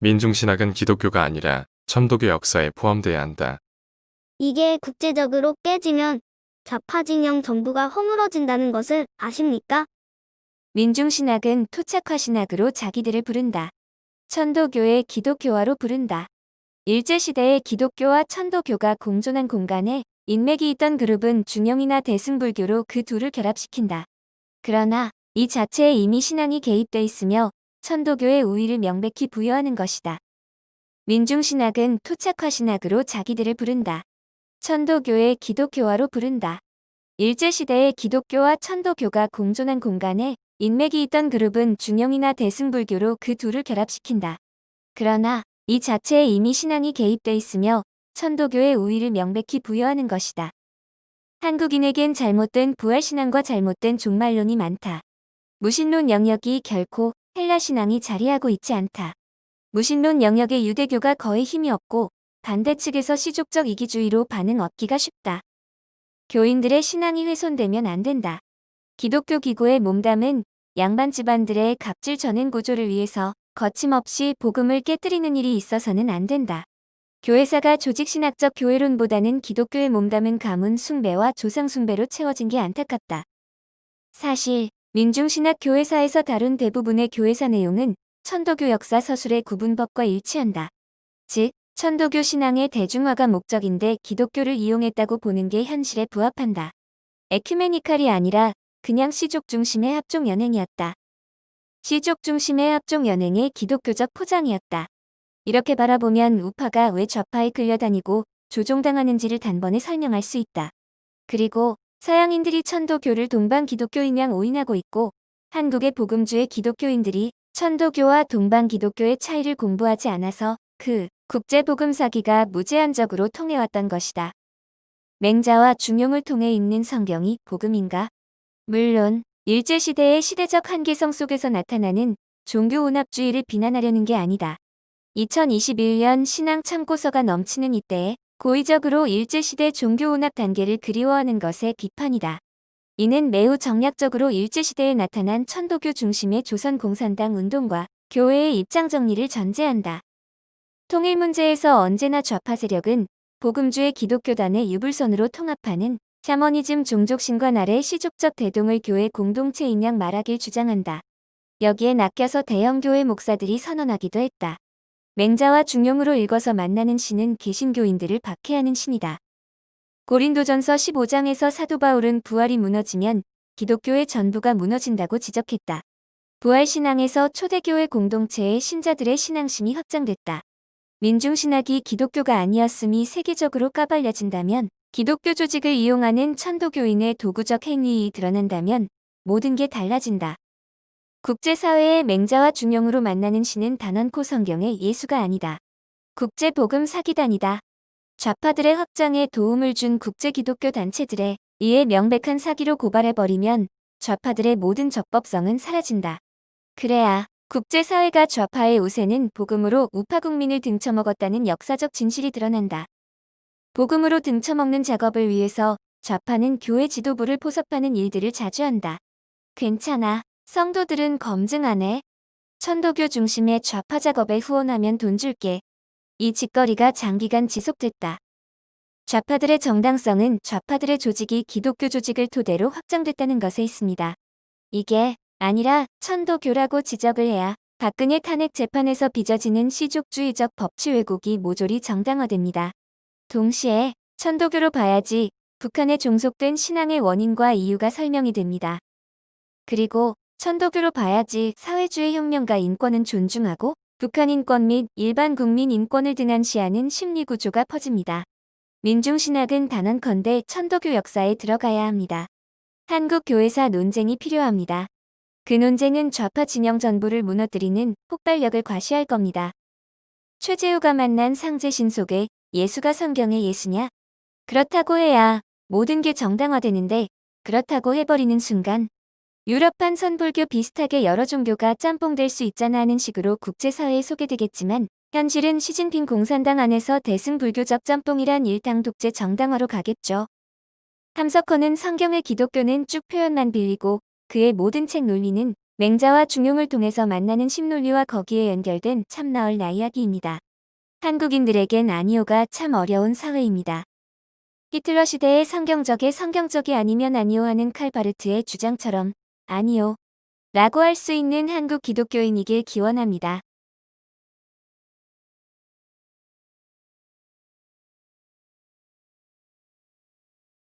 민중신학은 기독교가 아니라 천도교 역사에 포함돼야 한다. 이게 국제적으로 깨지면 좌파 진영 정부가 허물어진다는 것을 아십니까? 민중신학은 토착화 신학으로 자기들을 부른다. 천도교의 기독교화로 부른다. 일제시대에 기독교와 천도교가 공존한 공간에 인맥이 있던 그룹은 중영이나 대승불교로 그 둘을 결합시킨다. 그러나 이 자체에 이미 신앙이 개입돼 있으며 천도교의 우위를 명백히 부여하는 것이다. 민중신학은 토착화 신학으로 자기들을 부른다. 천도교의 기독교화로 부른다. 일제시대에 기독교와 천도교가 공존한 공간에 인맥이 있던 그룹은 중영이나 대승불교로 그 둘을 결합시킨다. 그러나 이 자체에 이미 신앙이 개입돼 있으며 천도교의 우위를 명백히 부여하는 것이다. 한국인에겐 잘못된 부활신앙과 잘못된 종말론이 많다. 무신론 영역이 결코 헬라신앙이 자리하고 있지 않다. 무신론 영역의 유대교가 거의 힘이 없고 반대측에서 시족적 이기주의로 반응 얻기가 쉽다. 교인들의 신앙이 훼손되면 안 된다. 기독교 기고의 몸담은 양반 집안들의 갑질 전행 구조를 위해서 거침없이 복음을 깨뜨리는 일이 있어서는 안 된다. 교회사가 조직신학적 교회론보다는 기독교의 몸담은 가문 숭배와 조상 숭배로 채워진 게 안타깝다. 사실 민중신학 교회사에서 다룬 대부분의 교회사 내용은 천도교 역사 서술의 구분법과 일치한다. 즉, 천도교 신앙의 대중화가 목적인데 기독교를 이용했다고 보는 게 현실에 부합한다. 에큐메니칼이 아니라 그냥 시족 중심의 합종 연행이었다. 시족 중심의 합종 연행의 기독교적 포장이었다. 이렇게 바라보면 우파가 왜 좌파에 끌려다니고 조종당하는지를 단번에 설명할 수 있다. 그리고 서양인들이 천도교를 동방 기독교인 양 오인하고 있고 한국의 복음주의 기독교인들이 천도교와 동방 기독교의 차이를 공부하지 않아서 그 국제복음 사기가 무제한적으로 통해왔던 것이다. 맹자와 중용을 통해 읽는 성경이 복음인가? 물론 일제시대의 시대적 한계성 속에서 나타나는 종교운합주의를 비난하려는 게 아니다. 2021년 신앙 참고서가 넘치는 이때에 고의적으로 일제시대 종교운합 단계를 그리워하는 것에 비판이다. 이는 매우 정략적으로 일제시대에 나타난 천도교 중심의 조선공산당 운동과 교회의 입장 정리를 전제한다. 통일 문제에서 언제나 좌파 세력은 복음주의 기독교단의 유불선으로 통합하는 샤머니즘 종족신관 아래 시족적 대동을 교회 공동체인 양 말하길 주장한다. 여기에 낚여서 대형교회 목사들이 선언하기도 했다. 맹자와 중용으로 읽어서 만나는 신은 개신교인들을 박해하는 신이다. 고린도전서 15장에서 사도 바울은 부활이 무너지면 기독교의 전부가 무너진다고 지적했다. 부활신앙에서 초대교회 공동체의 신자들의 신앙심이 확장됐다. 민중신학이 기독교가 아니었음이 세계적으로 까발려진다면, 기독교 조직을 이용하는 천도교인의 도구적 행위이 드러난다면 모든 게 달라진다. 국제사회의 맹자와 중용으로 만나는 신은 단언코 성경의 예수가 아니다. 국제복음 사기단이다. 좌파들의 확장에 도움을 준 국제기독교 단체들에 이에 명백한 사기로 고발해버리면 좌파들의 모든 적법성은 사라진다. 그래야 국제사회가 좌파의 우세는 복음으로 우파 국민을 등쳐먹었다는 역사적 진실이 드러난다. 복음으로 등쳐먹는 작업을 위해서 좌파는 교회 지도부를 포섭하는 일들을 자주 한다. 괜찮아. 성도들은 검증 안 해. 천도교 중심의 좌파 작업에 후원하면 돈 줄게. 이 짓거리가 장기간 지속됐다. 좌파들의 정당성은 좌파들의 조직이 기독교 조직을 토대로 확장됐다는 것에 있습니다. 이게 아니라 천도교라고 지적을 해야 박근혜 탄핵 재판에서 빚어지는 시족주의적 법치 왜곡이 모조리 정당화됩니다. 동시에 천도교로 봐야지 북한에 종속된 신앙의 원인과 이유가 설명이 됩니다. 그리고 천도교로 봐야지 사회주의 혁명과 인권은 존중하고 북한 인권 및 일반 국민 인권을 등한시하는 심리구조가 퍼집니다. 민중신학은 단언컨대 천도교 역사에 들어가야 합니다. 한국 교회사 논쟁이 필요합니다. 그 논쟁은 좌파 진영 전부를 무너뜨리는 폭발력을 과시할 겁니다. 최재우가 만난 상제신 속에 예수가 성경의 예수냐? 그렇다고 해야 모든 게 정당화되는데 그렇다고 해버리는 순간 유럽판 선불교 비슷하게 여러 종교가 짬뽕될 수 있잖아 하는 식으로 국제사회에 소개되겠지만 현실은 시진핑 공산당 안에서 대승불교적 짬뽕이란 일당 독재 정당화로 가겠죠. 함석헌은 성경의 기독교는 쭉 표현만 빌리고 그의 모든 책 논리는 맹자와 중용을 통해서 만나는 심논리와 거기에 연결된 참나얼 나 이야기입니다. 한국인들에겐 아니오가 참 어려운 사회입니다. 히틀러 시대의 성경적이 아니면 아니오 하는 칼바르트의 주장처럼 아니오 라고 할 수 있는 한국 기독교인이길 기원합니다.